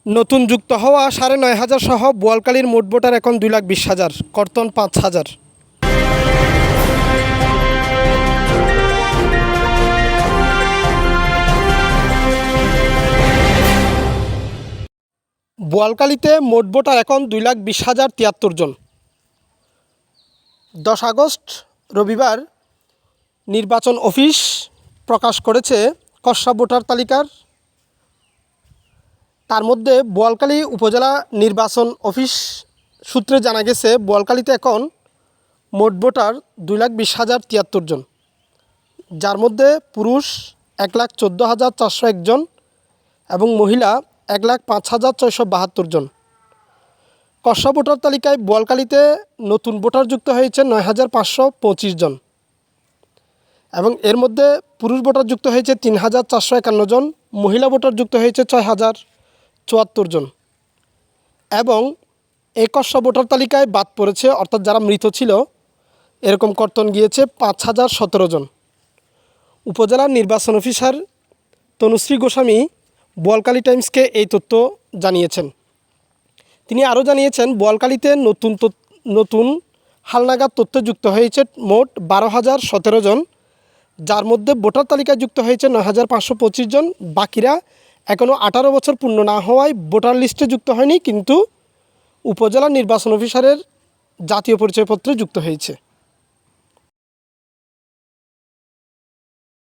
নতুন যুক্ত হওয়া ৯,৫০০ সহ বোয়ালখালীর মোট ভোটার এখন ২,২০,০০০, কর্তন ৫,০০০। বোয়ালখালীতে মোট ভোটার এখন ২,২০,০৭৩ জন। ১০ আগস্ট রবিবার নির্বাচন অফিস প্রকাশ করেছে খসড়া ভোটার তালিকার। তার মধ্যে বোয়ালখালী উপজেলা নির্বাচন অফিস সূত্রে জানা গেছে বোয়ালখালীতে এখন মোট ভোটার ২,২০,০৭৩ জন, যার মধ্যে পুরুষ ১,১৪,৪০১ জন এবং মহিলা ১,০৫,৬৭২ জন। খসড়া ভোটার তালিকায় বোয়ালখালীতে নতুন ভোটার যুক্ত হয়েছে ৯,৫২৫ জন এবং এর মধ্যে পুরুষ ভোটার যুক্ত হয়েছে ৩,৪৫১ জন, মহিলা ভোটার যুক্ত হয়েছে ৬,০৭৪ জন এবং এই খসড়া ভোটার তালিকায় বাদ পড়েছে, অর্থাৎ যারা মৃত ছিল এরকম কর্তন গিয়েছে ৫,০১৭ জন। উপজেলার নির্বাচন অফিসার তনুশ্রী গোস্বামী বোয়ালখালী টাইমসকে এই তথ্য জানিয়েছেন। তিনি আরও জানিয়েছেন বোয়ালখালীতে নতুন হালনাগাদ তথ্য যুক্ত হয়েছে মোট ১২,০১৭ জন, যার মধ্যে ভোটার তালিকায় যুক্ত হয়েছে ৯,৫২৫ জন। বাকিরা এখনও ১৮ বছর পূর্ণ না হওয়ায় ভোটার লিস্টে যুক্ত হয়নি, কিন্তু উপজেলা নির্বাচন অফিসারের জাতীয় পরিচয়পত্রে যুক্ত হয়েছে।